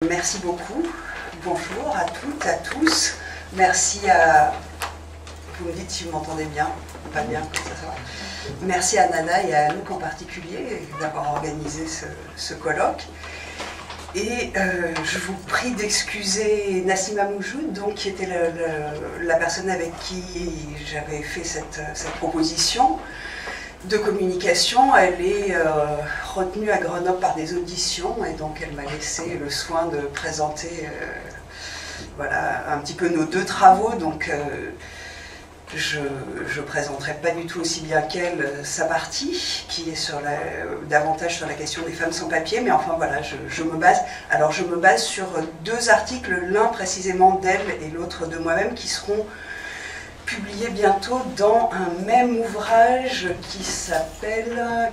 Merci beaucoup. Bonjour à toutes, à tous. Merci à... Vous me dites si vous m'entendez bien ou pas bien, comme ça va. Merci à Nana et à Anouk en particulier d'avoir organisé ce colloque. Et je vous prie d'excuser Nassima Moujoud, donc, qui était la personne avec qui j'avais fait cette proposition de communication. Elle est retenue à Grenoble par des auditions et donc elle m'a laissé le soin de présenter voilà, un petit peu nos deux travaux. Donc je ne présenterai pas du tout aussi bien qu'elle sa partie, qui est davantage sur la question des femmes sans papier, mais enfin voilà, je me base sur deux articles, l'un précisément d'elle et l'autre de moi-même, qui seront publiés bientôt dans un même ouvrage qui s'appellera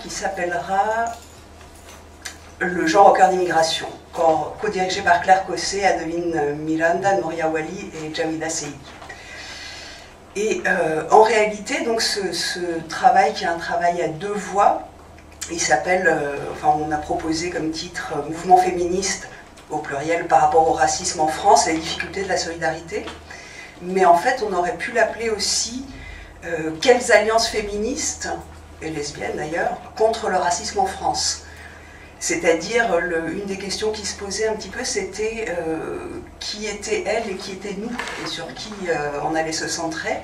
Le genre au cœur d'immigration, co-dirigé par Claire Cossé, Adeline Miranda, Nouria Wali et Jamila Seidi. Et en réalité, donc ce travail, qui est un travail à deux voix, il s'appelle, on a proposé comme titre « Mouvement féministe » au pluriel par rapport au racisme en France et les difficultés de la solidarité. Mais en fait, on aurait pu l'appeler aussi « Quelles alliances féministes, et lesbiennes d'ailleurs, contre le racisme en France ?» C'est-à-dire, une des questions qui se posait un petit peu, c'était qui était elle et qui était nous, et sur qui on allait se centrer.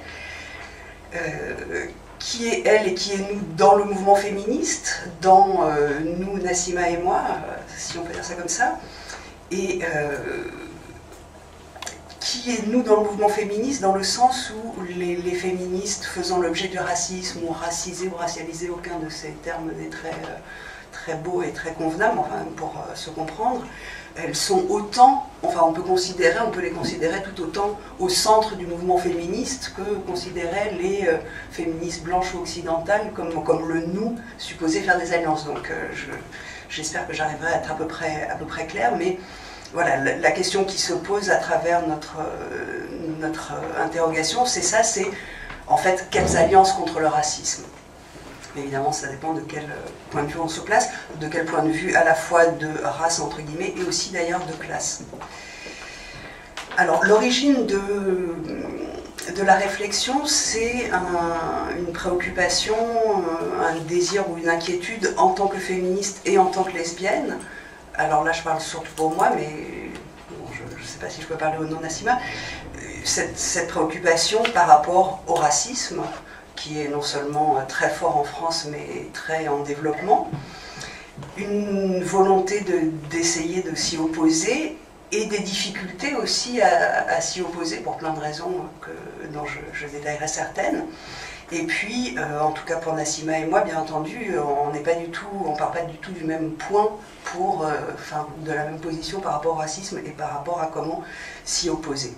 Qui est elle et qui est nous dans le mouvement féministe, dans nous, Nassima et moi, si on peut dire ça comme ça, et qui est nous dans le mouvement féministe, dans le sens où les féministes faisant l'objet du racisme, ou racisés ou racialisés, aucun de ces termes n'est très beau et très convenable, enfin, pour se comprendre, elles sont autant, enfin on peut les considérer tout autant au centre du mouvement féministe que considéraient les féministes blanches ou occidentales comme le nous supposé faire des alliances. Donc j'espère que j'arriverai à être à peu près claire, mais voilà, la question qui se pose à travers notre interrogation, c'est ça, c'est en fait quelles alliances contre le racisme. Mais évidemment, ça dépend de quel point de vue on se place, de quel point de vue à la fois de race, entre guillemets, et aussi d'ailleurs de classe. Alors, l'origine de la réflexion, c'est une préoccupation, un désir ou une inquiétude en tant que féministe et en tant que lesbienne. Alors là, je parle surtout pour moi, mais bon, je ne sais pas si je peux parler au nom d'Nassima. Cette préoccupation par rapport au racisme, qui est non seulement très fort en France, mais très en développement, une volonté d'essayer de s'y opposer, et des difficultés aussi à s'y opposer, pour plein de raisons dont je détaillerai certaines. Et puis, en tout cas pour Nassima et moi, bien entendu, on ne part pas du tout du même point, de la même position par rapport au racisme et par rapport à comment s'y opposer.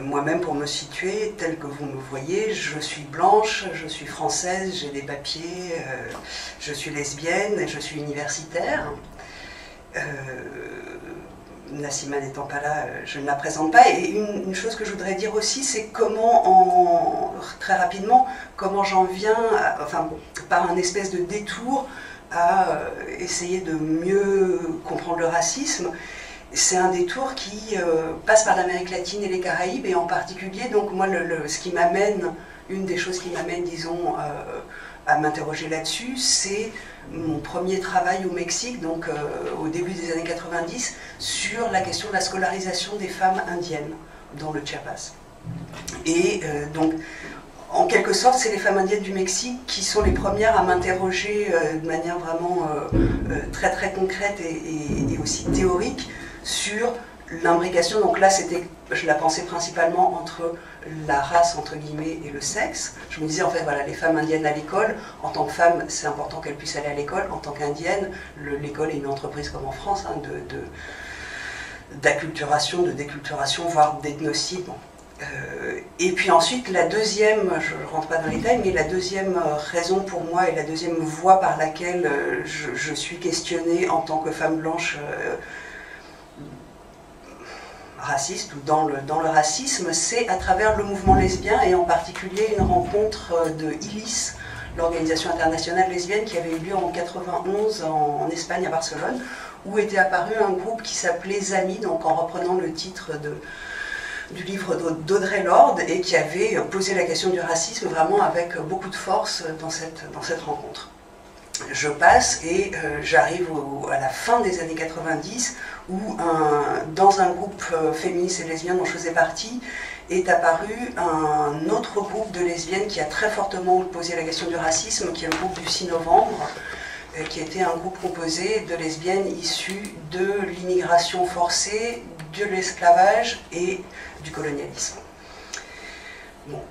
Moi-même, pour me situer, tel que vous me voyez, je suis blanche, je suis française, j'ai des papiers, je suis lesbienne, et je suis universitaire. Nassima n'étant pas là, je ne la présente pas. Et une chose que je voudrais dire aussi, c'est très rapidement, comment j'en viens, par un espèce de détour, à essayer de mieux comprendre le racisme. C'est un détour qui passe par l'Amérique latine et les Caraïbes, et en particulier, donc moi, une des choses qui m'amène, disons, à m'interroger là-dessus, c'est mon premier travail au Mexique, donc au début des années 90, sur la question de la scolarisation des femmes indiennes dans le Chiapas. Et donc, en quelque sorte, c'est les femmes indiennes du Mexique qui sont les premières à m'interroger de manière vraiment très très concrète et aussi théorique sur l'imbrication. Donc là, je la pensais principalement entre la race, entre guillemets, et le sexe. Je me disais, en fait, voilà, les femmes indiennes à l'école, en tant que femmes, c'est important qu'elles puissent aller à l'école. En tant qu'indienne, l'école est une entreprise comme en France, hein, d'acculturation, de déculturation, voire d'ethnocide. Et puis ensuite, la deuxième, je ne rentre pas dans les détails, mais la deuxième raison pour moi et la deuxième voie par laquelle je suis questionnée en tant que femme blanche raciste ou dans le racisme, c'est à travers le mouvement lesbien et en particulier une rencontre de ILIS, l'Organisation internationale lesbienne, qui avait eu lieu en 91 en Espagne, à Barcelone, où était apparu un groupe qui s'appelait Zami, donc en reprenant le titre du livre d'Audre Lorde, et qui avait posé la question du racisme vraiment avec beaucoup de force dans cette rencontre. Je passe et j'arrive à la fin des années 90 où dans un groupe féministe et lesbien dont je faisais partie est apparu un autre groupe de lesbiennes qui a très fortement posé la question du racisme, qui est le groupe du 6 novembre, qui était un groupe composé de lesbiennes issues de l'immigration forcée, de l'esclavage et du colonialisme. Bon,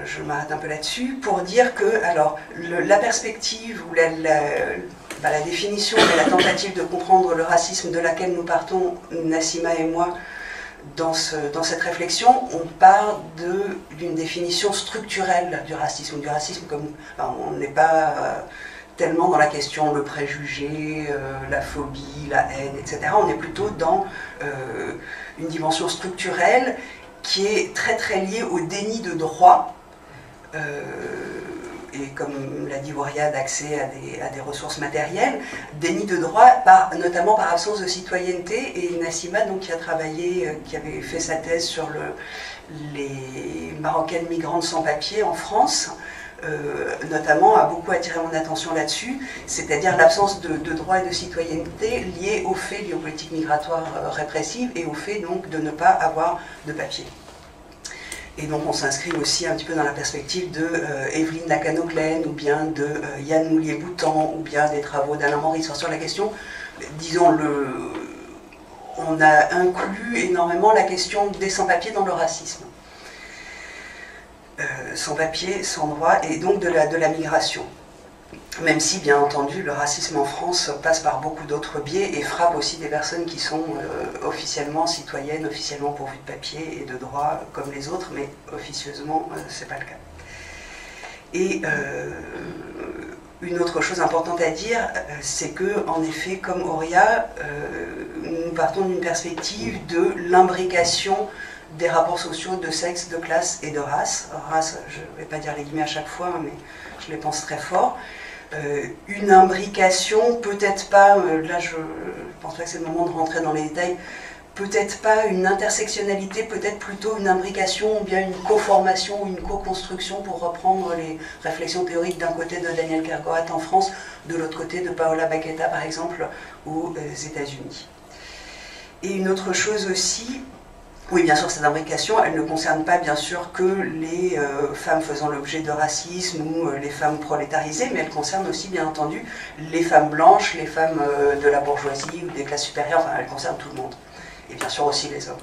je m'arrête un peu là-dessus pour dire que, alors, la perspective ou la définition et la tentative de comprendre le racisme de laquelle nous partons, Nassima et moi, dans cette réflexion, on part d'une définition structurelle du racisme comme, enfin, on n'est pas tellement dans la question le préjugé, la phobie, la haine, etc. On est plutôt dans une dimension structurelle qui est très très liée au déni de droit, et comme l'a dit Waria, d'accès à des ressources matérielles, déni de droit notamment par absence de citoyenneté, et Nassima, donc, qui a travaillé, qui avait fait sa thèse sur les Marocaines migrantes sans papier en France, notamment a beaucoup attiré mon attention là-dessus, c'est-à-dire l'absence de droit et de citoyenneté liée aux politiques migratoires répressives et au fait donc de ne pas avoir de papier. Et donc on s'inscrit aussi un petit peu dans la perspective de Evelyne Nakano-Glenn, ou bien de Yann Moulier-Boutan, ou bien des travaux d'Alain Maurice sur la question, disons, on a inclus énormément la question des sans-papiers dans le racisme. Sans papier, sans droit, et donc de la migration. Même si, bien entendu, le racisme en France passe par beaucoup d'autres biais et frappe aussi des personnes qui sont officiellement citoyennes, officiellement pourvues de papier et de droits comme les autres, mais officieusement, ce n'est pas le cas. Et une autre chose importante à dire, c'est que, en effet, comme Auria, nous partons d'une perspective de l'imbrication des rapports sociaux de sexe, de classe et de race. Race, je ne vais pas dire les guillemets à chaque fois, mais je les pense très fort. Une imbrication, peut-être pas, là je pense pas que c'est le moment de rentrer dans les détails, peut-être pas une intersectionnalité, peut-être plutôt une imbrication, ou bien une coformation ou une co-construction, pour reprendre les réflexions théoriques d'un côté de Daniel Kergoat en France, de l'autre côté de Paola Baqueta par exemple aux États-Unis. Et une autre chose aussi, oui, bien sûr, cette imbrication, elle ne concerne pas, bien sûr, que les femmes faisant l'objet de racisme ou les femmes prolétarisées, mais elle concerne aussi, bien entendu, les femmes blanches, les femmes de la bourgeoisie ou des classes supérieures, enfin, elle concerne tout le monde. Et bien sûr aussi les hommes.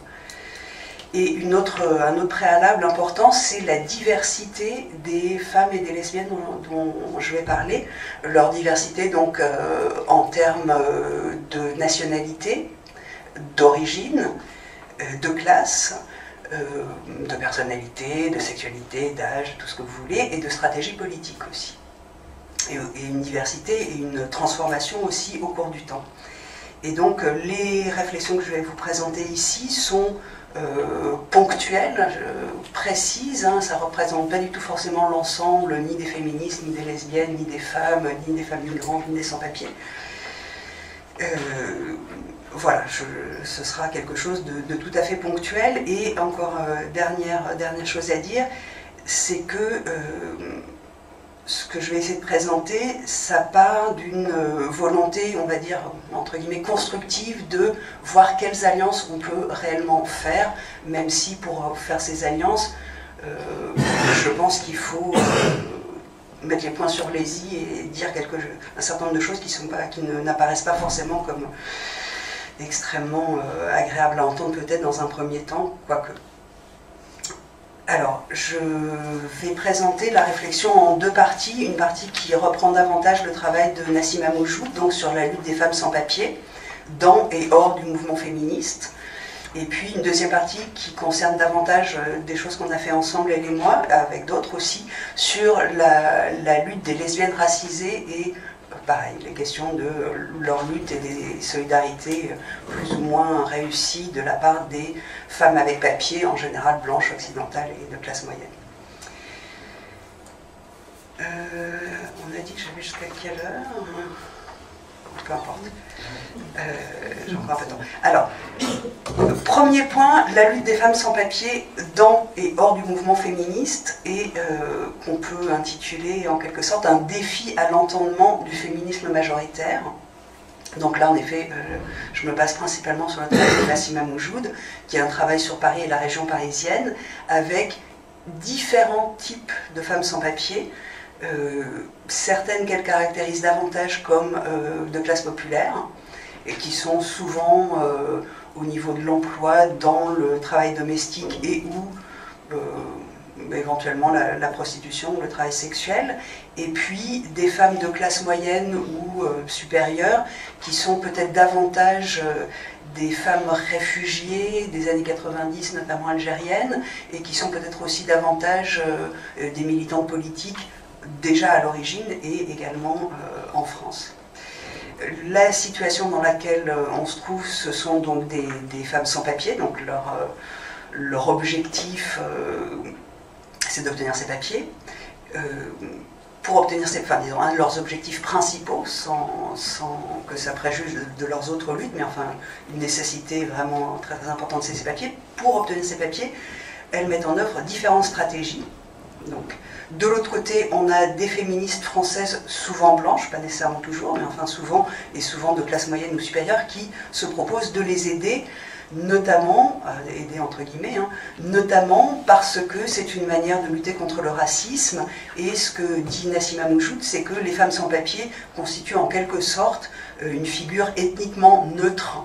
Et un autre préalable important, c'est la diversité des femmes et des lesbiennes dont je vais parler. Leur diversité, donc, en termes de nationalité, d'origine, de classe, de personnalité, de sexualité, d'âge, tout ce que vous voulez, et de stratégie politique aussi. Et une diversité et une transformation aussi au cours du temps. Et donc les réflexions que je vais vous présenter ici sont ponctuelles, précises, hein, ça ne représente pas du tout forcément l'ensemble ni des féministes, ni des lesbiennes, ni des femmes migrantes, ni des sans-papiers. Voilà, ce sera quelque chose de tout à fait ponctuel. Et encore, dernière chose à dire, c'est que ce que je vais essayer de présenter, ça part d'une volonté, on va dire, entre guillemets, constructive de voir quelles alliances on peut réellement faire, même si pour faire ces alliances, je pense qu'il faut mettre les points sur les i et dire un certain nombre de choses qui n'apparaissent pas forcément comme extrêmement agréable à entendre peut-être dans un premier temps, quoique. Alors, je vais présenter la réflexion en deux parties. Une partie qui reprend davantage le travail de Nassima Mojoub, donc sur la lutte des femmes sans papier, dans et hors du mouvement féministe. Et puis une deuxième partie qui concerne davantage des choses qu'on a fait ensemble, elle et moi, avec d'autres aussi, sur la lutte des lesbiennes racisées et pareil, les questions de leur lutte et des solidarités plus ou moins réussies de la part des femmes avec papier, en général blanches, occidentales et de classe moyenne. On a dit que j'avais jusqu'à quelle heure? peu importe. J'ai encore un peu de temps. Alors, premier point, la lutte des femmes sans papier dans et hors du mouvement féministe, et qu'on peut intituler en quelque sorte un défi à l'entendement du féminisme majoritaire. Donc là, en effet, je me base principalement sur le travail de Nassima Moujoud, qui a un travail sur Paris et la région parisienne, avec différents types de femmes sans papier, certaines qu'elle caractérise davantage comme de classe populaire, et qui sont souvent au niveau de l'emploi, dans le travail domestique et ou éventuellement la prostitution ou le travail sexuel, et puis des femmes de classe moyenne ou supérieure qui sont peut-être davantage des femmes réfugiées des années 90, notamment algériennes, et qui sont peut-être aussi davantage des militantes politiques déjà à l'origine et également en France. La situation dans laquelle on se trouve, ce sont donc des femmes sans papier, donc leur objectif c'est d'obtenir ces papiers. Pour obtenir ces, enfin, disons, un de leurs objectifs principaux, sans que ça préjuge de leurs autres luttes, mais enfin une nécessité vraiment très, très importante, c'est ces papiers. Pour obtenir ces papiers, elles mettent en œuvre différentes stratégies. Donc, de l'autre côté, on a des féministes françaises, souvent blanches, pas nécessairement toujours, mais enfin souvent, et souvent de classe moyenne ou supérieure, qui se proposent de les aider, notamment, aider entre guillemets, hein, notamment parce que c'est une manière de lutter contre le racisme, et ce que dit Nassima Moujoud, c'est que les femmes sans papier constituent en quelque sorte une figure ethniquement neutre,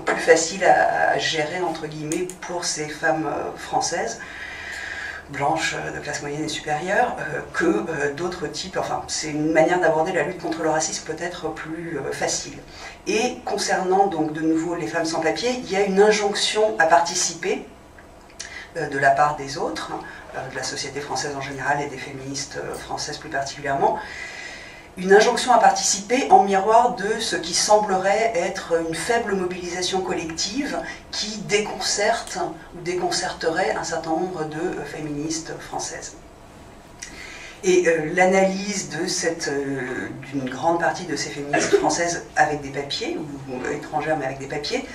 plus facile à gérer entre guillemets pour ces femmes françaises, blanches de classe moyenne et supérieure, que d'autres types, enfin c'est une manière d'aborder la lutte contre le racisme peut-être plus facile. Et concernant donc de nouveau les femmes sans papier, il y a une injonction à participer de la part des autres, de la société française en général et des féministes françaises plus particulièrement, une injonction à participer en miroir de ce qui semblerait être une faible mobilisation collective qui déconcerte ou déconcerterait un certain nombre de féministes françaises. Et l'analyse d'une grande partie de ces féministes françaises avec des papiers, ou étrangères mais avec des papiers,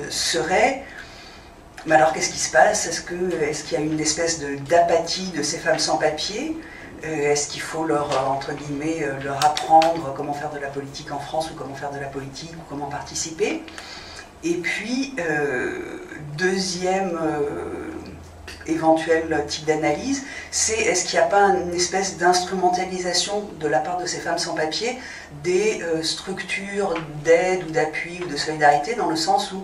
serait... Mais alors qu'est-ce qui se passe? Est-ce qu'il y a une espèce d'apathie de ces femmes sans papier? Est-ce qu'il faut entre guillemets, leur apprendre comment faire de la politique en France, ou comment faire de la politique, ou comment participer? Et puis, deuxième éventuel type d'analyse, c'est est-ce qu'il n'y a pas une espèce d'instrumentalisation de la part de ces femmes sans papier des structures d'aide ou d'appui ou de solidarité, dans le sens où,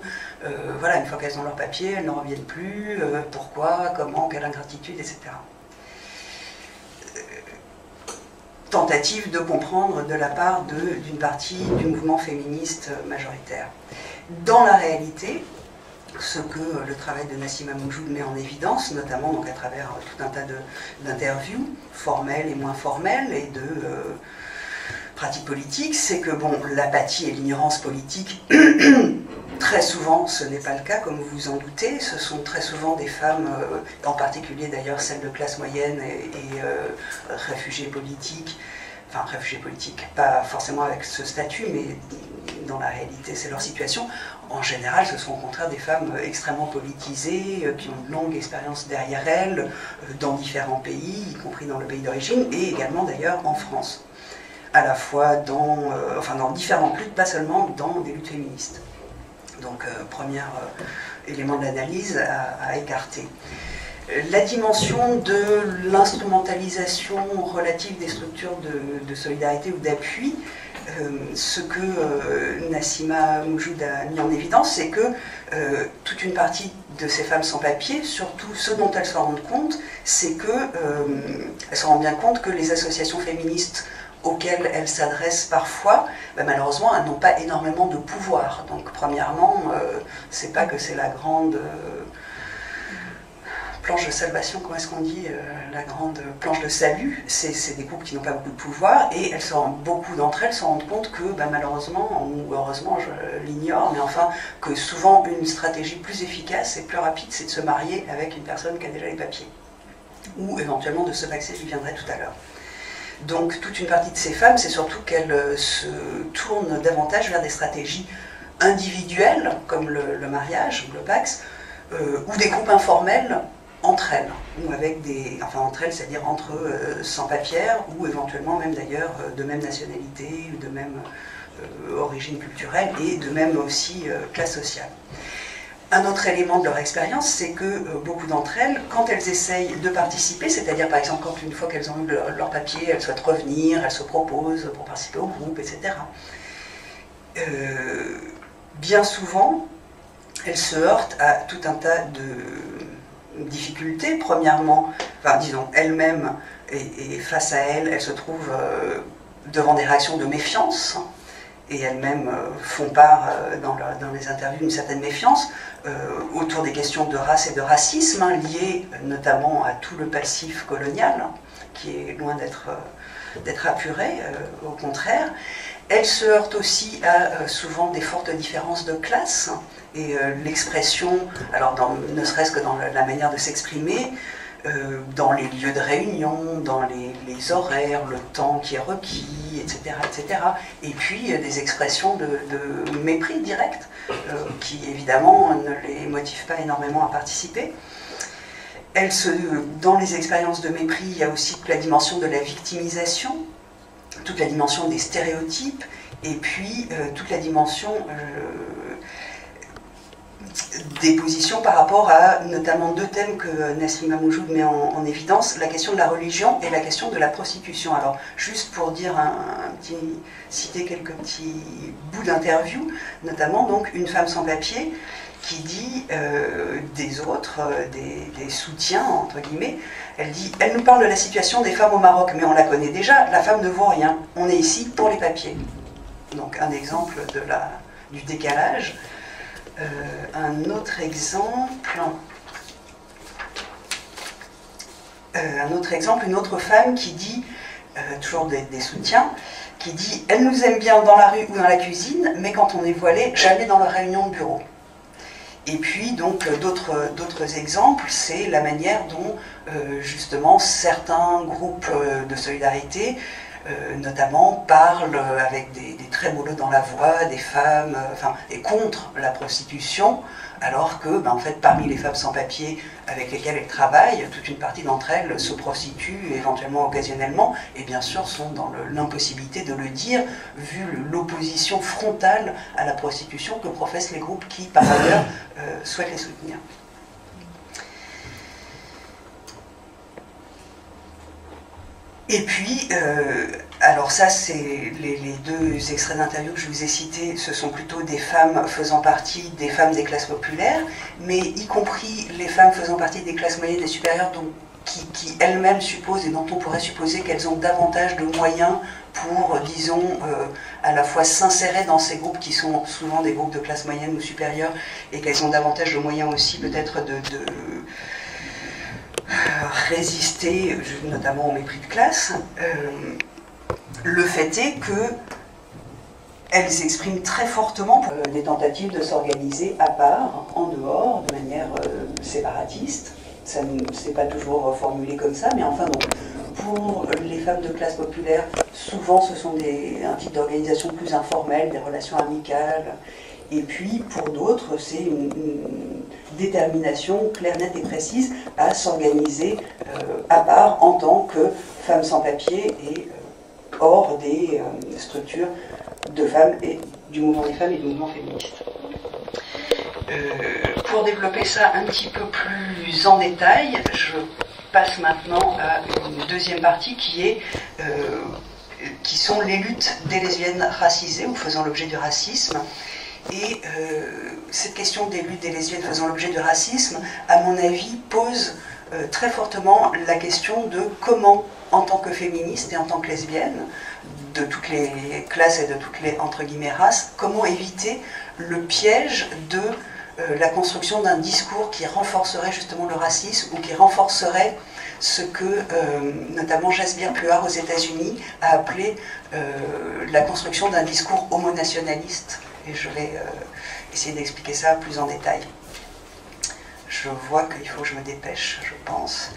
voilà, une fois qu'elles ont leur papier, elles ne reviennent plus, pourquoi, comment, quelle ingratitude, etc. Tentative de comprendre de la part d'une partie du mouvement féministe majoritaire. Dans la réalité, ce que le travail de Nassima Moujoud met en évidence, notamment donc à travers tout un tas d'interviews, formelles et moins formelles, et de pratiques politiques, c'est que bon, l'apathie et l'ignorance politique, très souvent ce n'est pas le cas, comme vous vous en doutez. Ce sont très souvent des femmes, en particulier d'ailleurs celles de classe moyenne et réfugiées politiques, enfin réfugiées politiques, pas forcément avec ce statut, mais dans la réalité c'est leur situation. En général, ce sont au contraire des femmes extrêmement politisées, qui ont de longues expériences derrière elles, dans différents pays, y compris dans le pays d'origine, et également d'ailleurs en France. À la fois dans différentes luttes, pas seulement dans des luttes féministes. Donc, premier élément de l'analyse à écarter. La dimension de l'instrumentalisation relative des structures de solidarité ou d'appui, ce que Nassima Moujoud a mis en évidence, c'est que toute une partie de ces femmes sans papier, surtout ce dont elles se rendent compte, c'est qu'elles se rendent bien compte que les associations féministes auxquelles elles s'adressent parfois, malheureusement, elles n'ont pas énormément de pouvoir. Donc, premièrement, c'est pas que c'est la grande planche de salvation, comment est-ce qu'on dit, la grande planche de salut, c'est des groupes qui n'ont pas beaucoup de pouvoir, et beaucoup d'entre elles se rendent compte que, malheureusement, ou heureusement, je l'ignore, mais enfin, que souvent une stratégie plus efficace et plus rapide, c'est de se marier avec une personne qui a déjà les papiers, ou éventuellement de se vacciner, j'y viendrai tout à l'heure. Donc toute une partie de ces femmes, c'est surtout qu'elles se tournent davantage vers des stratégies individuelles, comme le mariage, le Pacs, ou des groupes informels entre elles, ou avec des, enfin entre elles, c'est-à-dire entre sans-papières, ou éventuellement même d'ailleurs de même nationalité, ou de même origine culturelle, et de même aussi classe sociale. Un autre élément de leur expérience, c'est que beaucoup d'entre elles, quand elles essayent de participer, c'est-à-dire par exemple quand une fois qu'elles ont eu leur papier, elles souhaitent revenir, elles se proposent pour participer au groupe, etc. Bien souvent, elles se heurtent à tout un tas de difficultés. Premièrement, enfin disons, elles-mêmes, et face à elles se trouvent devant des réactions de méfiance, et elles-mêmes font part dans les interviews d'une certaine méfiance autour des questions de race et de racisme, liées notamment à tout le passif colonial, qui est loin d'être apuré, au contraire. Elles se heurtent aussi à souvent des fortes différences de classe, et l'expression, alors ne serait-ce que dans la manière de s'exprimer, dans les lieux de réunion, dans les horaires, le temps qui est requis, etc. etc. Et puis des expressions de mépris direct, qui évidemment ne les motivent pas énormément à participer. Dans les expériences de mépris, il y a aussi toute la dimension de la victimisation, toute la dimension des stéréotypes, et puis toute la dimension des positions par rapport à notamment deux thèmes que Nassim Moujoud met en évidence, la question de la religion et la question de la prostitution. Alors, juste pour dire citer quelques petits bouts d'interview, notamment donc une femme sans papier qui dit des autres, des soutiens, entre guillemets, elle dit « Elle nous parle de la situation des femmes au Maroc, mais on la connaît déjà, la femme ne vaut rien, on est ici pour les papiers. » Donc un exemple du décalage. Un autre exemple, une autre femme qui dit, toujours des soutiens, qui dit « Elle nous aime bien dans la rue ou dans la cuisine, mais quand on est voilé, jamais dans la réunion de bureau. » Et puis donc d'autres exemples, c'est la manière dont justement certains groupes de solidarité notamment parlent avec des très beaux lots dans la voix, des femmes, et contre la prostitution, alors que, en fait, parmi les femmes sans papier avec lesquelles elles travaillent, toute une partie d'entre elles se prostituent, éventuellement occasionnellement, et bien sûr sont dans l'impossibilité de le dire, vu l'opposition frontale à la prostitution que professent les groupes qui, par ailleurs, souhaitent les soutenir. Et puis, alors ça, c'est les deux extraits d'interview que je vous ai cités, ce sont plutôt des femmes faisant partie des femmes des classes populaires, mais y compris les femmes faisant partie des classes moyennes et supérieures, donc, qui elles-mêmes supposent, et dont on pourrait supposer qu'elles ont davantage de moyens pour, disons, à la fois s'insérer dans ces groupes qui sont souvent des groupes de classe moyenne ou supérieure, et qu'elles ont davantage de moyens aussi peut-être de résister notamment au mépris de classe. Le fait est que elles expriment très fortement des tentatives de s'organiser à part, en dehors, de manière séparatiste. Ça ne s'est pas toujours formulé comme ça, mais enfin donc, pour les femmes de classe populaire, souvent ce sont un type d'organisation plus informelle, des relations amicales. Et puis, pour d'autres, c'est une détermination claire, nette et précise à s'organiser à part en tant que femmes sans papier et hors des structures de femmes et du mouvement des femmes et du mouvement féministe. Pour développer ça un petit peu plus en détail, je passe maintenant à une deuxième partie qui sont les luttes des lesbiennes racisées ou faisant l'objet du racisme. Et cette question des luttes des lesbiennes faisant l'objet de racisme, à mon avis, pose très fortement la question de comment, en tant que féministe et en tant que lesbienne, de toutes les classes et de toutes les, entre guillemets, races, comment éviter le piège de la construction d'un discours qui renforcerait justement le racisme ou qui renforcerait ce que notamment Jasbir Puar aux États-Unis a appelé la construction d'un discours homonationaliste. Et je vais essayer d'expliquer ça plus en détail. Je vois qu'il faut que je me dépêche, je pense.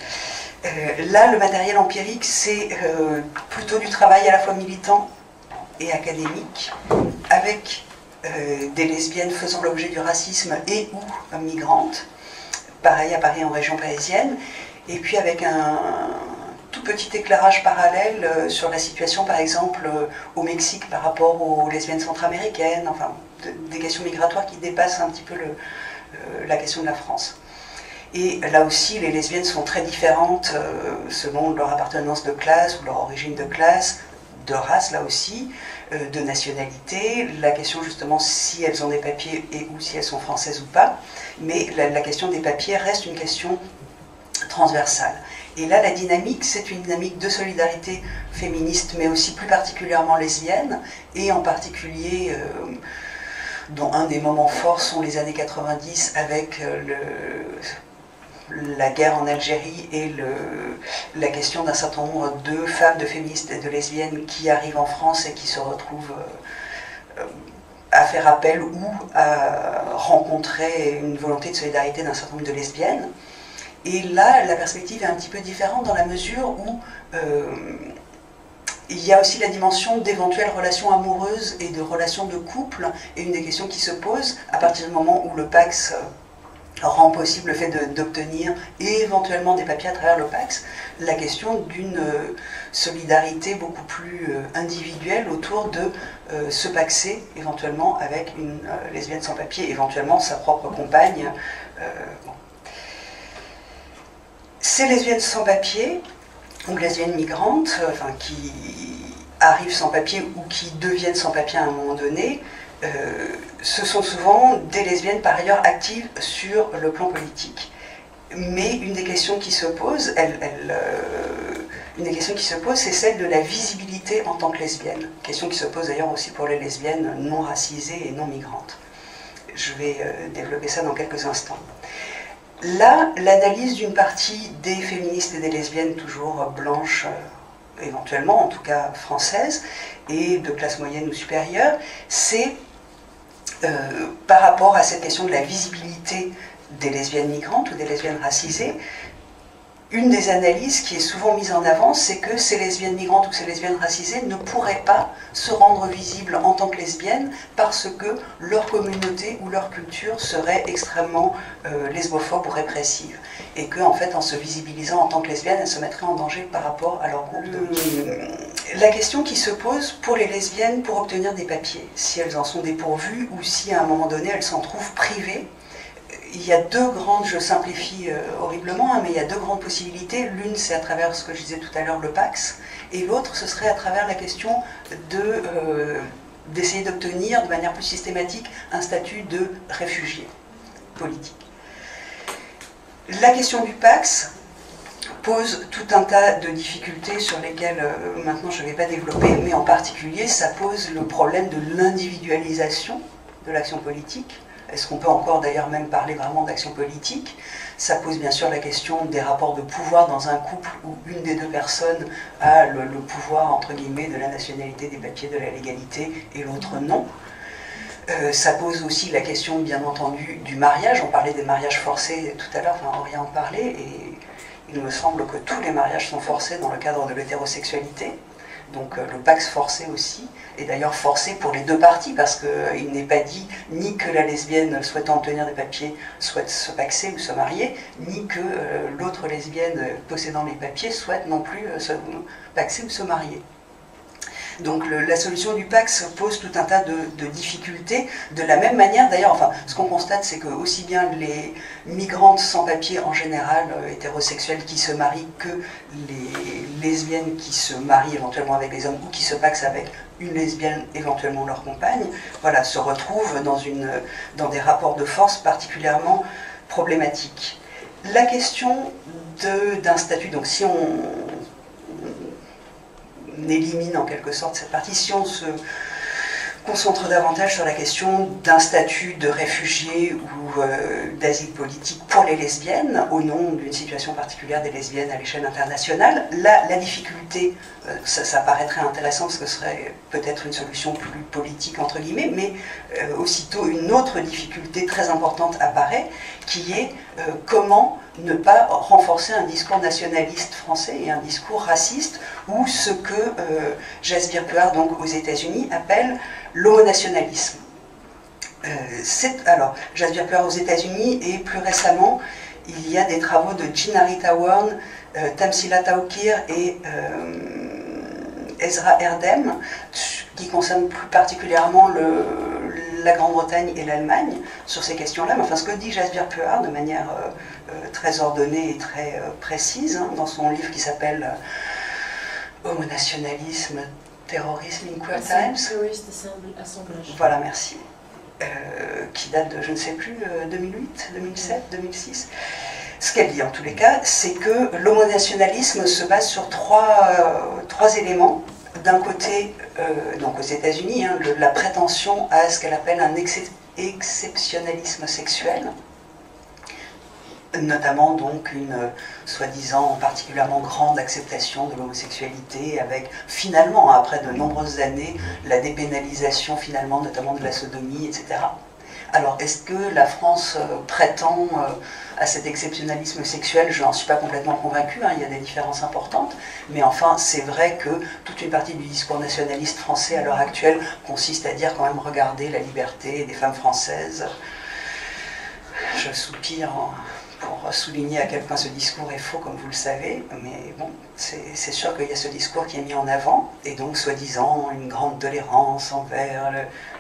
Là, le matériel empirique, c'est plutôt du travail à la fois militant et académique, avec des lesbiennes faisant l'objet du racisme et ou migrantes, pareil à Paris en région parisienne, et puis avec un tout petit éclairage parallèle sur la situation, par exemple, au Mexique par rapport aux lesbiennes centra-américaines, enfin, des questions migratoires qui dépassent un petit peu la question de la France. Et là aussi, les lesbiennes sont très différentes selon leur appartenance de classe ou leur origine de classe, de race là aussi, de nationalité, la question justement si elles ont des papiers et ou si elles sont françaises ou pas, mais la question des papiers reste une question transversale. Et là, la dynamique, c'est une dynamique de solidarité féministe, mais aussi plus particulièrement lesbienne, et en particulier, dont un des moments forts sont les années 90 avec la guerre en Algérie et la question d'un certain nombre de femmes, de féministes et de lesbiennes qui arrivent en France et qui se retrouvent à faire appel ou à rencontrer une volonté de solidarité d'un certain nombre de lesbiennes. Et là, la perspective est un petit peu différente dans la mesure où il y a aussi la dimension d'éventuelles relations amoureuses et de relations de couple, et une des questions qui se pose à partir du moment où le Pacs rend possible le fait d'obtenir et éventuellement des papiers à travers le Pacs, la question d'une solidarité beaucoup plus individuelle autour de se paxer éventuellement avec une lesbienne sans papier, éventuellement sa propre compagne. Bon. Ces lesbiennes sans papier, ou lesbiennes migrantes, enfin, qui arrivent sans papier ou qui deviennent sans papier à un moment donné, ce sont souvent des lesbiennes par ailleurs actives sur le plan politique. Mais une des questions qui se pose, c'est celle de la visibilité en tant que lesbienne. Question qui se pose d'ailleurs aussi pour les lesbiennes non racisées et non migrantes. Je vais développer ça dans quelques instants. Là, l'analyse d'une partie des féministes et des lesbiennes toujours blanches, éventuellement, en tout cas françaises, et de classe moyenne ou supérieure, c'est par rapport à cette question de la visibilité des lesbiennes migrantes ou des lesbiennes racisées, une des analyses qui est souvent mise en avant, c'est que ces lesbiennes migrantes ou ces lesbiennes racisées ne pourraient pas se rendre visibles en tant que lesbiennes parce que leur communauté ou leur culture serait extrêmement lesbophobe ou répressive. Et qu'en fait, en se visibilisant en tant que lesbiennes, elles se mettraient en danger par rapport à leur groupe de... La question qui se pose pour les lesbiennes pour obtenir des papiers, si elles en sont dépourvues ou si à un moment donné elles s'en trouvent privées, il y a deux grandes, je simplifie horriblement, hein, mais il y a deux grandes possibilités. L'une, c'est à travers ce que je disais tout à l'heure, le Pacs, et l'autre, ce serait à travers la question d'essayer d'obtenir de manière plus systématique un statut de réfugié politique. La question du Pacs pose tout un tas de difficultés sur lesquelles maintenant je ne vais pas développer, mais en particulier, ça pose le problème de l'individualisation de l'action politique. Est-ce qu'on peut encore d'ailleurs même parler vraiment d'action politique? Ça pose bien sûr la question des rapports de pouvoir dans un couple où une des deux personnes a le pouvoir, entre guillemets, de la nationalité, des papiers, de la légalité, et l'autre non. Ça pose aussi la question, bien entendu, du mariage. On parlait des mariages forcés tout à l'heure, enfin Henri en parlait, et il me semble que tous les mariages sont forcés dans le cadre de l'hétérosexualité. Donc le Pacs forcé aussi, et d'ailleurs forcé pour les deux parties, parce qu'il n'est pas dit ni que la lesbienne souhaitant obtenir des papiers souhaite se paxer ou se marier, ni que l'autre lesbienne possédant les papiers souhaite non plus se paxer ou se marier. Donc la solution du Pacs pose tout un tas de difficultés. De la même manière, d'ailleurs, enfin, ce qu'on constate, c'est que aussi bien les migrantes sans papier en général, hétérosexuelles qui se marient, que les lesbiennes qui se marient éventuellement avec les hommes ou qui se pacsent avec une lesbienne, éventuellement leur compagne, voilà, se retrouvent dans des rapports de force particulièrement problématiques. La question d'un statut, donc si on élimine en quelque sorte cette partie, si on se concentre davantage sur la question d'un statut de réfugié ou d'asile politique pour les lesbiennes, au nom d'une situation particulière des lesbiennes à l'échelle internationale, là, la difficulté, ça paraîtrait intéressant parce que ce serait peut-être une solution plus politique entre guillemets, mais aussitôt une autre difficulté très importante apparaît, qui est comment ne pas renforcer un discours nationaliste français et un discours raciste, ou ce que Jasbir-Puar, donc aux États-Unis, appelle l'homonationalisme. Alors, Jasbir-Puar aux États-Unis, et plus récemment, il y a des travaux de Jinarita Warren, Tamsila Tawkir et Ezra Erdem, qui concernent plus particulièrement la Grande-Bretagne et l'Allemagne sur ces questions-là. Mais enfin, ce que dit Jasbir-Puar de manière très ordonnée et très précise, hein, dans son livre qui s'appelle Homonationalisme, terrorisme in queer times. Terrorist assemblage. Voilà, merci. Qui date de, je ne sais plus, 2008, 2007, 2006. Ce qu'elle dit en tous les cas, c'est que l'homonationalisme se base sur trois éléments. D'un côté, donc aux États-Unis, hein, la prétention à ce qu'elle appelle un exceptionnalisme sexuel, notamment donc une soi-disant particulièrement grande acceptation de l'homosexualité, avec finalement, après de nombreuses années, la dépénalisation finalement notamment de la sodomie, etc. Alors, est-ce que la France prétend à cet exceptionnalisme sexuel? Je n'en suis pas complètement convaincue, hein, il y a des différences importantes, mais enfin, c'est vrai que toute une partie du discours nationaliste français à l'heure actuelle consiste à dire quand même, regardez la liberté des femmes françaises. Je soupire pour souligner à quel point ce discours est faux, comme vous le savez, mais bon, c'est sûr qu'il y a ce discours qui est mis en avant, et donc soi-disant une grande tolérance envers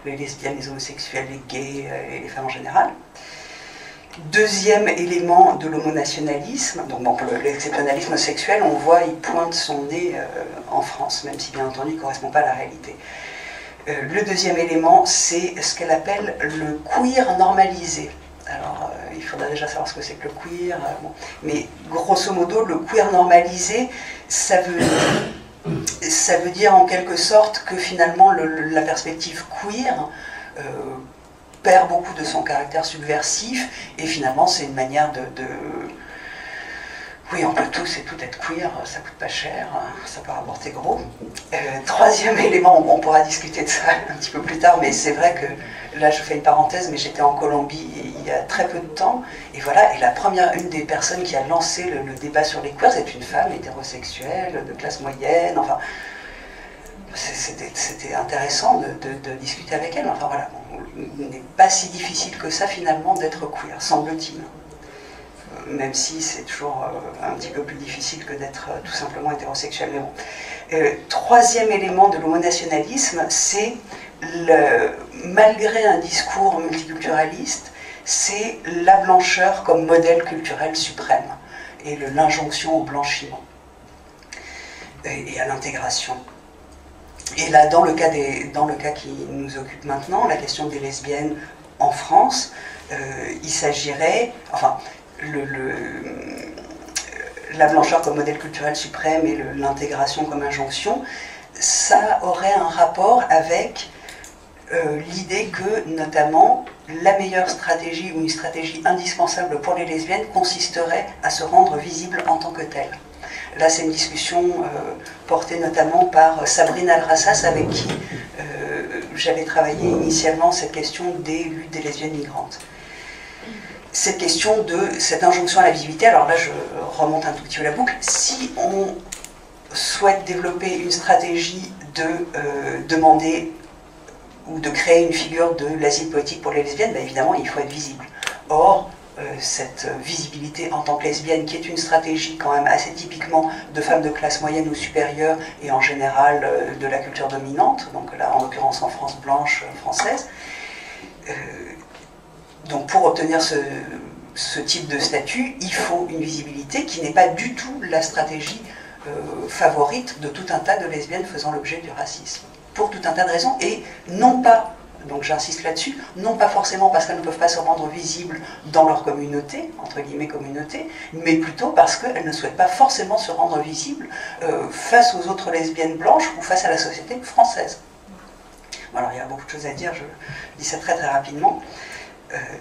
les lesbiennes, les homosexuels, les gays et les femmes en général. Deuxième élément de l'homonationalisme, donc bon, pour l'exceptionnalisme sexuel, on voit, il pointe son nez en France, même si bien entendu il ne correspond pas à la réalité. Le deuxième élément, c'est ce qu'elle appelle le queer normalisé. Alors, il faudrait déjà savoir ce que c'est que le queer, bon. Mais grosso modo, le queer normalisé, ça veut dire en quelque sorte que finalement la perspective queer perd beaucoup de son caractère subversif, et finalement c'est une manière de... Oui, on peut tous et toutes être queer, ça coûte pas cher, ça peut rapporter gros. Troisième élément, on pourra discuter de ça un petit peu plus tard, mais c'est vrai que, là je fais une parenthèse, mais j'étais en Colombie il y a très peu de temps, et voilà, et une des personnes qui a lancé le débat sur les queers, c'est une femme hétérosexuelle, de classe moyenne, enfin... C'était intéressant de discuter avec elle, enfin voilà, il n'est pas si difficile que ça finalement d'être queer, semble-t-il. Même si c'est toujours un petit peu plus difficile que d'être tout simplement hétérosexuel. Mais bon. Troisième élément de l'homonationalisme, c'est, malgré un discours multiculturaliste, c'est la blancheur comme modèle culturel suprême, et l'injonction au blanchiment et à l'intégration. Et là, dans le cas qui nous occupe maintenant, la question des lesbiennes en France, il s'agirait, enfin, la blancheur comme modèle culturel suprême et l'intégration comme injonction, ça aurait un rapport avec l'idée que, notamment, la meilleure stratégie ou une stratégie indispensable pour les lesbiennes consisterait à se rendre visible en tant que telle. Là, c'est une discussion portée notamment par Sabrine Al-Rassas, avec qui j'avais travaillé initialement cette question des luttes des lesbiennes migrantes. Cette question de cette injonction à la visibilité, alors là, je remonte un tout petit peu la boucle. Si on souhaite développer une stratégie de demander ou de créer une figure de l'asile politique pour les lesbiennes, ben évidemment, il faut être visible. Or, cette visibilité en tant que lesbienne, qui est une stratégie quand même assez typiquement de femmes de classe moyenne ou supérieure, et en général de la culture dominante, donc là en l'occurrence en France blanche française, donc pour obtenir ce type de statut, il faut une visibilité qui n'est pas du tout la stratégie favorite de tout un tas de lesbiennes faisant l'objet du racisme, pour tout un tas de raisons, et non pas, donc j'insiste là-dessus, non pas forcément parce qu'elles ne peuvent pas se rendre visibles dans leur communauté, entre guillemets communauté, mais plutôt parce qu'elles ne souhaitent pas forcément se rendre visibles face aux autres lesbiennes blanches ou face à la société française. Bon, alors il y a beaucoup de choses à dire, je dis ça très très rapidement.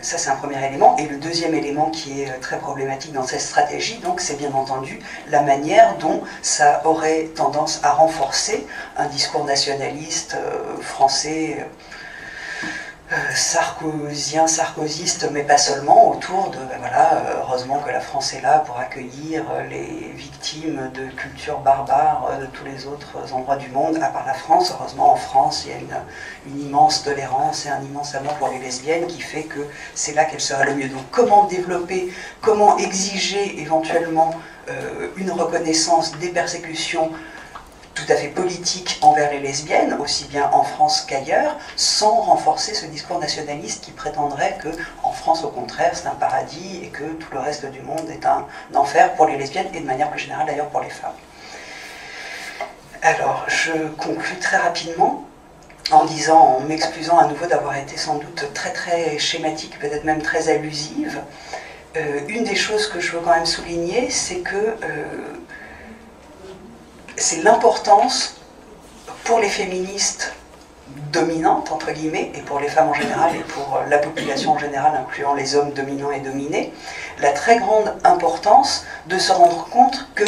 Ça c'est un premier élément, et le deuxième élément qui est très problématique dans cette stratégie, donc c'est bien entendu la manière dont ça aurait tendance à renforcer un discours nationaliste français sarkozien, sarkoziste, mais pas seulement, autour de, ben voilà, heureusement que la France est là pour accueillir les victimes de cultures barbares de tous les autres endroits du monde, à part la France. Heureusement, en France, il y a une immense tolérance et un immense amour pour les lesbiennes qui fait que c'est là qu'elles seraient le mieux. Donc comment développer, comment exiger éventuellement une reconnaissance des persécutions tout à fait politique envers les lesbiennes, aussi bien en France qu'ailleurs, sans renforcer ce discours nationaliste qui prétendrait qu'en France, au contraire, c'est un paradis et que tout le reste du monde est un enfer pour les lesbiennes et de manière plus générale d'ailleurs pour les femmes. Alors, je conclus très rapidement en m'excusant à nouveau d'avoir été sans doute très schématique, peut-être même très allusive. Une des choses que je veux quand même souligner, c'est que c'est l'importance pour les féministes dominantes, entre guillemets, et pour les femmes en général, et pour la population en général, incluant les hommes dominants et dominés, la très grande importance de se rendre compte que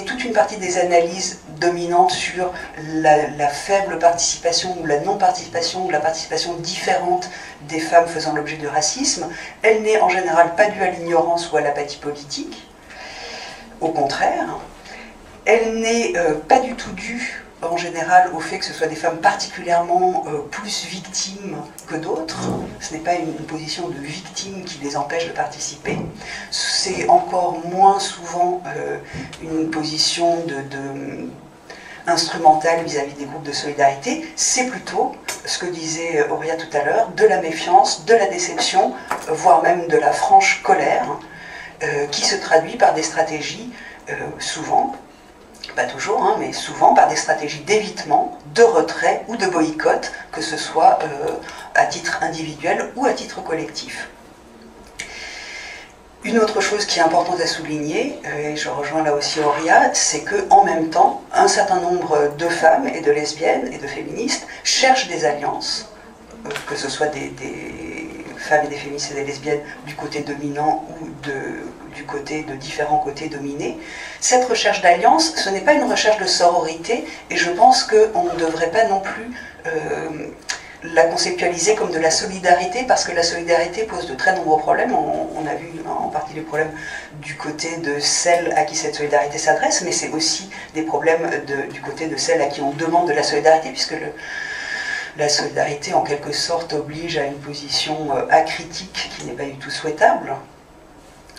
toute une partie des analyses dominantes sur la faible participation ou la non-participation ou la participation différente des femmes faisant l'objet de racisme, elle n'est en général pas due à l'ignorance ou à l'apathie politique. Au contraire, elle n'est pas du tout due, en général, au fait que ce soit des femmes particulièrement plus victimes que d'autres. Ce n'est pas une position de victime qui les empêche de participer. C'est encore moins souvent une position instrumentale vis-à-vis des groupes de solidarité. C'est plutôt, ce que disait Auria tout à l'heure, de la méfiance, de la déception, voire même de la franche colère, qui se traduit par des stratégies, souvent, pas toujours, hein, mais souvent par des stratégies d'évitement, de retrait ou de boycott, que ce soit à titre individuel ou à titre collectif. Une autre chose qui est importante à souligner, et je rejoins là aussi Auria, c'est qu'en même temps, un certain nombre de femmes et de lesbiennes et de féministes cherchent des alliances, que ce soit des femmes et des féministes et des lesbiennes du côté dominant ou du côté de différents côtés dominés. Cette recherche d'alliance, ce n'est pas une recherche de sororité, et je pense qu'on ne devrait pas non plus la conceptualiser comme de la solidarité, parce que la solidarité pose de très nombreux problèmes. On a vu en partie les problèmes du côté de celles à qui cette solidarité s'adresse, mais c'est aussi des problèmes du côté de celles à qui on demande de la solidarité, puisque la solidarité, en quelque sorte, oblige à une position acritique qui n'est pas du tout souhaitable.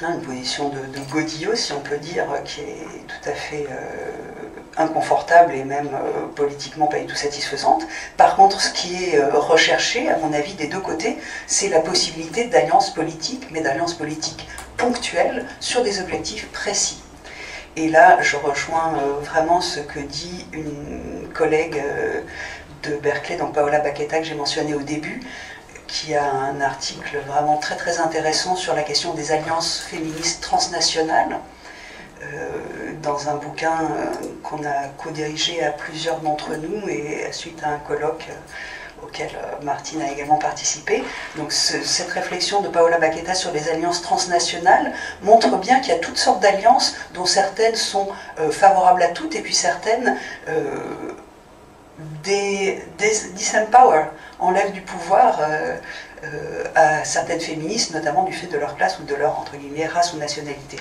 Une position de godillot, si on peut dire, qui est tout à fait inconfortable et même politiquement pas du tout satisfaisante. Par contre, ce qui est recherché, à mon avis, des deux côtés, c'est la possibilité d'alliances politiques, mais d'alliances politiques ponctuelles sur des objectifs précis. Et là, je rejoins vraiment ce que dit une collègue de Berkeley, donc Paola Baqueta, que j'ai mentionné au début, qui a un article vraiment très intéressant sur la question des alliances féministes transnationales, dans un bouquin qu'on a co-dirigé à plusieurs d'entre nous et suite à un colloque auquel Martine a également participé. Donc cette réflexion de Paola Baqueta sur les alliances transnationales montre bien qu'il y a toutes sortes d'alliances dont certaines sont favorables à toutes et puis certaines disempower, enlèvent du pouvoir à certaines féministes, notamment du fait de leur classe ou de leur, entre guillemets, race ou nationalité.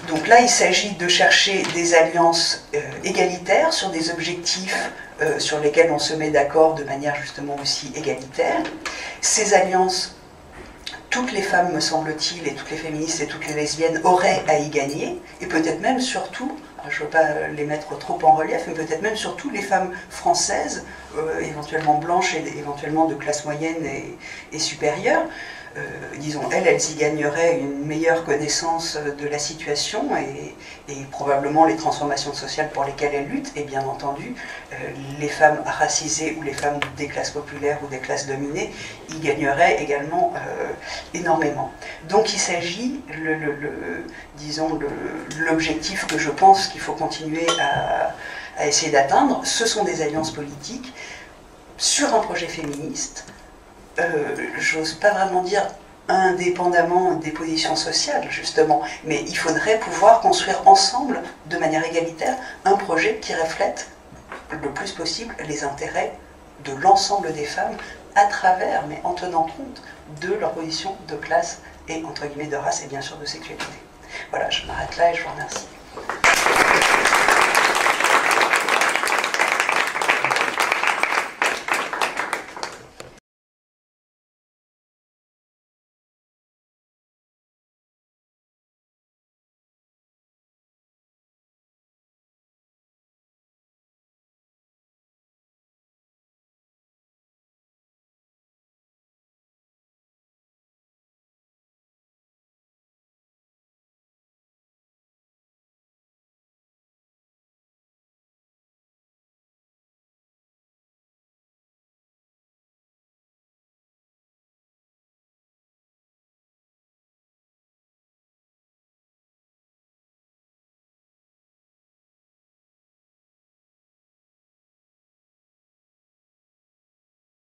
Donc là, il s'agit de chercher des alliances égalitaires sur des objectifs sur lesquels on se met d'accord de manière justement aussi égalitaire. Ces alliances, toutes les femmes, me semble-t-il, et toutes les féministes et toutes les lesbiennes auraient à y gagner, et peut-être même surtout, je ne veux pas les mettre trop en relief, mais peut-être même surtout les femmes françaises, éventuellement blanches et éventuellement de classe moyenne et supérieure, disons, elles y gagneraient une meilleure connaissance de la situation et probablement les transformations sociales pour lesquelles elles luttent, et bien entendu, les femmes racisées ou les femmes des classes populaires ou des classes dominées y gagneraient également énormément. Donc il s'agit, disons, l'objectif que je pense qu'il faut continuer à essayer d'atteindre, ce sont des alliances politiques sur un projet féministe. J'ose pas vraiment dire indépendamment des positions sociales, justement, mais il faudrait pouvoir construire ensemble, de manière égalitaire, un projet qui reflète le plus possible les intérêts de l'ensemble des femmes à travers, mais en tenant compte de leur position de classe et entre guillemets de race et bien sûr de sexualité. Voilà, je m'arrête là et je vous remercie.